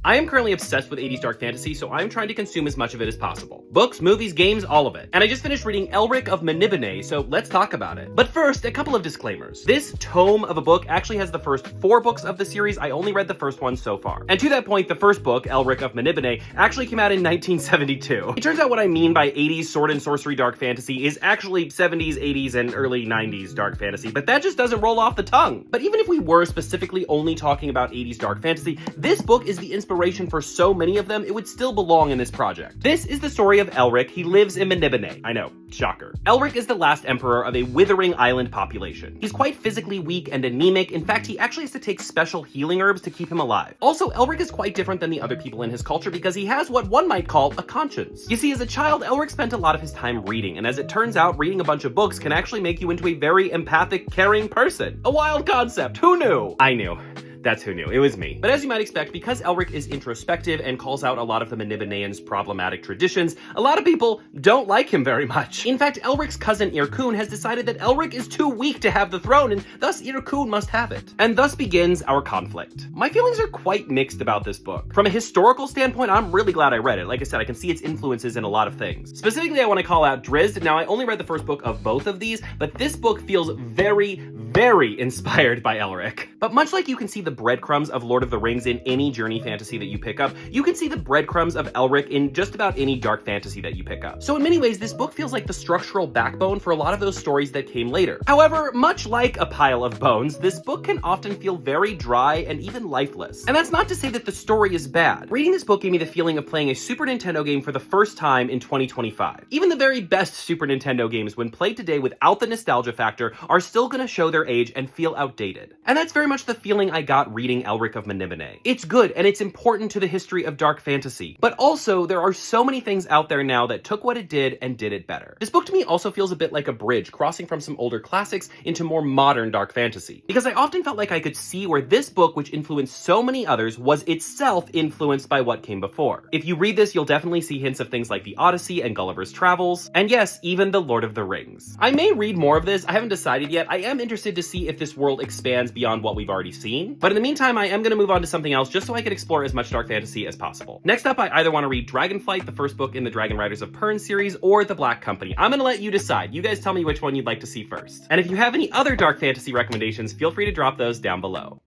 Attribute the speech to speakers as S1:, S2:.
S1: I am currently obsessed with 80s dark fantasy, so I'm trying to consume as much of it as possible. Books, movies, games, all of it. And I just finished reading Elric of Manib, so let's talk about it. But first, a couple of disclaimers. This tome of a book actually has the first 4 books of the series. I only read the first one so far. And to that point, the first book, Elric of Manib, actually came out in 1972. It turns out what I mean by 80s sword and sorcery dark fantasy is actually 70s, 80s, and early 90s dark fantasy, but that just doesn't roll off the tongue. But even if we were specifically only talking about 80s dark fantasy, this book is the inspiration for so many of them, it would still belong in this project. This is the story of Elric. He lives in Manib. I know, shocker. Elric is the last emperor of a withering island population. He's quite physically weak and anemic. In fact, he actually has to take special healing herbs to keep him alive. Also, Elric is quite different than the other people in his culture because he has what one might call a conscience. You see, as a child, Elric spent a lot of his time reading, and as it turns out, reading a bunch of books can actually make you into a very empathic, caring person. A wild concept, who knew? I knew. That's who knew. It was me. But as you might expect, because Elric is introspective and calls out a lot of the Manibanaeans' problematic traditions, a lot of people don't like him very much. In fact, Elric's cousin Irkun has decided that Elric is too weak to have the throne, and thus Irkun must have it. And thus begins our conflict. My feelings are quite mixed about this book. From a historical standpoint, I'm really glad I read it. Like I said, I can see its influences in a lot of things. Specifically, I want to call out Drizz. Now, I only read the first book of both of these, but this book feels very, very inspired by Elric. But much like you can see the breadcrumbs of Lord of the Rings in any journey fantasy that you pick up, you can see the breadcrumbs of Elric in just about any dark fantasy that you pick up. So in many ways, this book feels like the structural backbone for a lot of those stories that came later. However, much like a pile of bones, this book can often feel very dry and even lifeless. And that's not to say that the story is bad. Reading this book gave me the feeling of playing a Super Nintendo game for the first time in 2025. Even the very best Super Nintendo games, when played today without the nostalgia factor, are still gonna show their age and feel outdated. And that's very much the feeling I got reading Elric of Manib. It's good and it's important to the history of dark fantasy, but also there are so many things out there now that took what it did and did it better. This book to me also feels a bit like a bridge crossing from some older classics into more modern dark fantasy, because I often felt like I could see where this book, which influenced so many others, was itself influenced by what came before. If you read this, you'll definitely see hints of things like the Odyssey and Gulliver's Travels, and yes, even the Lord of the Rings. I may read more of this, I haven't decided yet. I am interested to see if this world expands beyond what we've already seen, but in the meantime, I am going to move on to something else just so I can explore as much dark fantasy as possible. Next up, I either want to read Dragonflight, the first book in the Dragon Riders of Pern series, or The Black Company. I'm going to let you decide. You guys tell me which one you'd like to see first. And if you have any other dark fantasy recommendations, feel free to drop those down below.